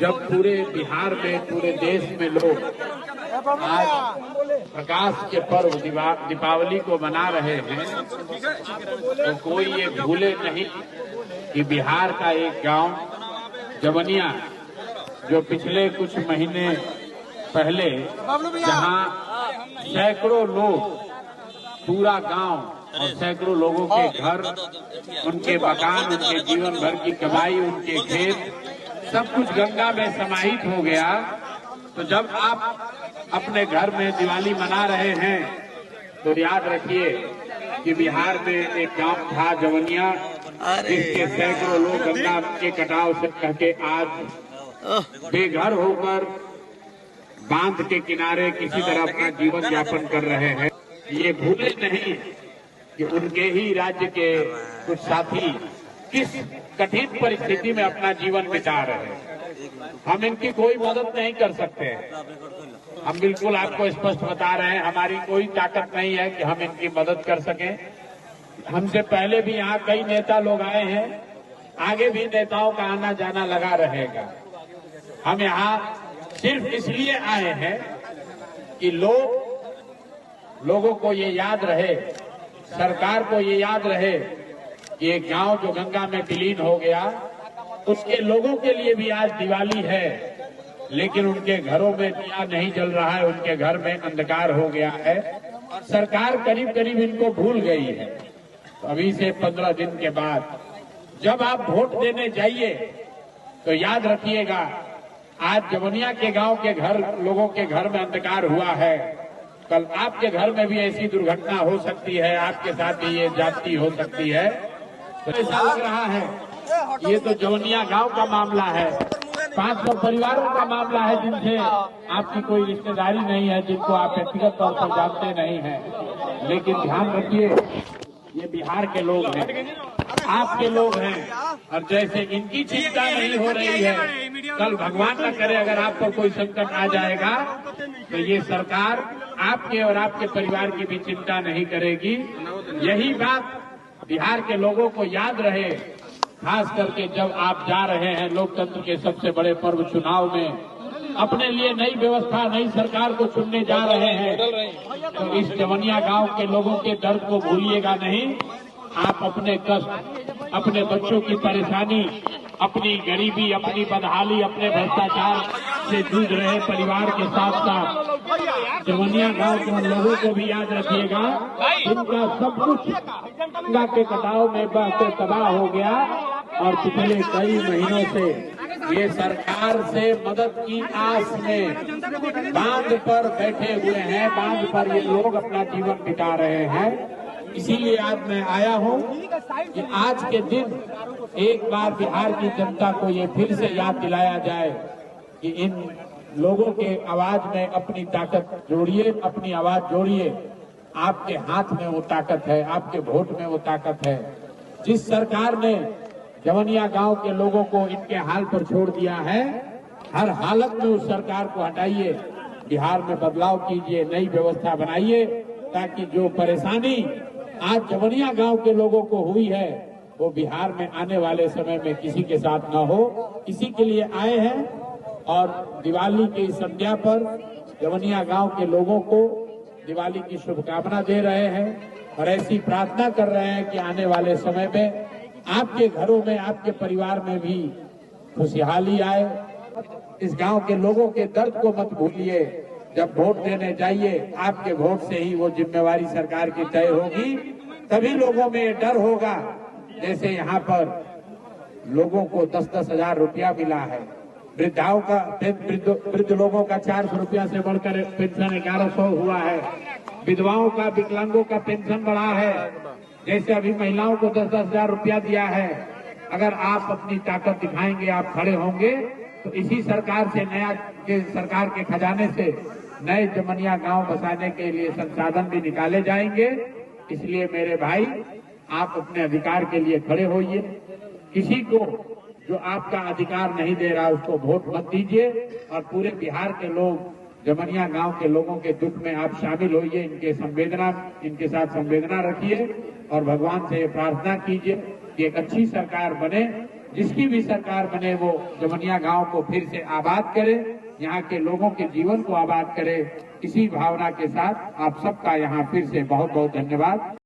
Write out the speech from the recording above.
जब पूरे बिहार में, पूरे देश में लोग आज प्रकाश के पर्व दीपावली को मना रहे हैं, तो कोई ये भूले नहीं कि बिहार का एक गांव जवनिया, जो पिछले कुछ महीने पहले जहां सैकड़ों लोग, पूरा गांव और सैकड़ों लोगों के घर, उनके मकान, उनके जीवन भर की कमाई, उनके खेत, सब कुछ गंगा में समाहित हो गया। तो जब आप अपने घर में दिवाली मना रहे हैं तो याद रखिए कि बिहार में एक गांव था जवनिया, जिसके सैकड़ों लोग गंगा के कटाव से कहके आज बेघर होकर बांध के किनारे किसी तरह अपना जीवन यापन कर रहे हैं। ये भूले नहीं कि उनके ही राज्य के कुछ साथी किस कठिन परिस्थिति में अपना जीवन बिता रहे हैं। हम इनकी कोई मदद नहीं कर सकते। हम बिल्कुल आपको स्पष्ट बता रहे हैं, हमारी कोई ताकत नहीं है कि हम इनकी मदद कर सकें। हमसे पहले भी यहाँ कई नेता लोग आए हैं, आगे भी नेताओं का आना जाना लगा रहेगा। हम यहाँ सिर्फ इसलिए आए हैं कि लोगों को ये याद रहे, सरकार को ये याद रहे कि एक गांव जो गंगा में विलीन हो गया, उसके लोगों के लिए भी आज दिवाली है, लेकिन उनके घरों में दिया नहीं जल रहा है, उनके घर में अंधकार हो गया है। सरकार करीब करीब इनको भूल गई है। तो अभी से 15 दिन के बाद जब आप वोट देने जाइए तो याद रखिएगा, आज जवनिया के गांव के घर, लोगों के घर में अंधकार हुआ है, कल आपके घर में भी ऐसी दुर्घटना हो सकती है, आपके साथ भी ये जाति हो सकती है। तो ऐसा लग रहा है ये तो जवनिया गांव का मामला है, 500 परिवारों का मामला है जिनसे आपकी कोई रिश्तेदारी नहीं है, जिनको आप व्यक्तिगत तौर पर जानते नहीं हैं। लेकिन ध्यान रखिए, ये बिहार के लोग हैं, आपके लोग हैं, और जैसे इनकी चिंता नहीं हो रही है, कल भगवान न करे अगर आप पर कोई संकट आ जाएगा तो ये सरकार आपके और आपके परिवार की भी चिंता नहीं करेगी। यही बात बिहार के लोगों को याद रहे, खास करके जब आप जा रहे हैं लोकतंत्र के सबसे बड़े पर्व चुनाव में, अपने लिए नई व्यवस्था, नई सरकार को चुनने जा रहे हैं, तो इस जवनिया गांव के लोगों के दर्द को भूलिएगा नहीं। आप अपने कष्ट, अपने बच्चों की परेशानी, अपनी गरीबी, अपनी बदहाली, अपने भ्रष्टाचार से जूझ रहे परिवार के साथ साथ जवनिया गांव के लोगों को भी याद रखिएगा, जिनका सब कुछ गंगा के कटाव में बहते तबाह हो गया और पिछले कई महीनों से ये सरकार से मदद की आस में बांध पर बैठे हुए हैं, बांध पर ये लोग अपना जीवन बिता रहे हैं। इसीलिए आज मैं आया हूं कि आज के दिन एक बार बिहार की जनता को ये फिर से याद दिलाया जाए कि इन लोगों के आवाज में अपनी ताकत जोड़िए, अपनी आवाज जोड़िए। आपके हाथ में वो ताकत है, आपके वोट में वो ताकत है। जिस सरकार ने जवनिया गांव के लोगों को इनके हाल पर छोड़ दिया है, हर हालत में उस सरकार को हटाइए, बिहार में बदलाव कीजिए, नई व्यवस्था बनाइए, ताकि जो परेशानी आज जवनिया गांव के लोगों को हुई है वो बिहार में आने वाले समय में किसी के साथ न हो। इसी के लिए आए हैं और दिवाली की संध्या पर जवनिया गांव के लोगों को दिवाली की शुभकामना दे रहे हैं और ऐसी प्रार्थना कर रहे हैं कि आने वाले समय में आपके घरों में, आपके परिवार में भी खुशहाली आए। इस गांव के लोगों के दर्द को मत भूलिए। जब वोट देने जाइए, आपके वोट से ही वो जिम्मेवारी सरकार की तय होगी। तभी लोगों में डर होगा। जैसे यहाँ पर लोगों को 10-10 हजार रुपया मिला है, वृद्धाओं का, वृद्ध लोगों का 400 रुपया से बढ़कर पेंशन 1100 हुआ है, विधवाओं का, विकलांगों का पेंशन बढ़ा है। जैसे अभी महिलाओं को 10-10 हजार रुपया दिया है। अगर आप अपनी ताकत दिखाएंगे, आप खड़े होंगे, तो इसी सरकार से सरकार के खजाने से नए जवनिया गांव बसाने के लिए संसाधन भी निकाले जाएंगे। इसलिए मेरे भाई, आप अपने अधिकार के लिए खड़े होइए। किसी को जो आपका अधिकार नहीं दे रहा उसको वोट मत दीजिए और पूरे बिहार के लोग, जवनिया गांव के लोगों के दुख में आप शामिल होइए, इनके साथ संवेदना रखिए और भगवान से प्रार्थना कीजिए कि एक अच्छी सरकार बने जिसकी भी सरकार बने वो जमुनिया गांव को फिर से आबाद करे, यहाँ के लोगों के जीवन को आबाद करे। इसी भावना के साथ आप सबका यहाँ फिर से बहुत बहुत धन्यवाद।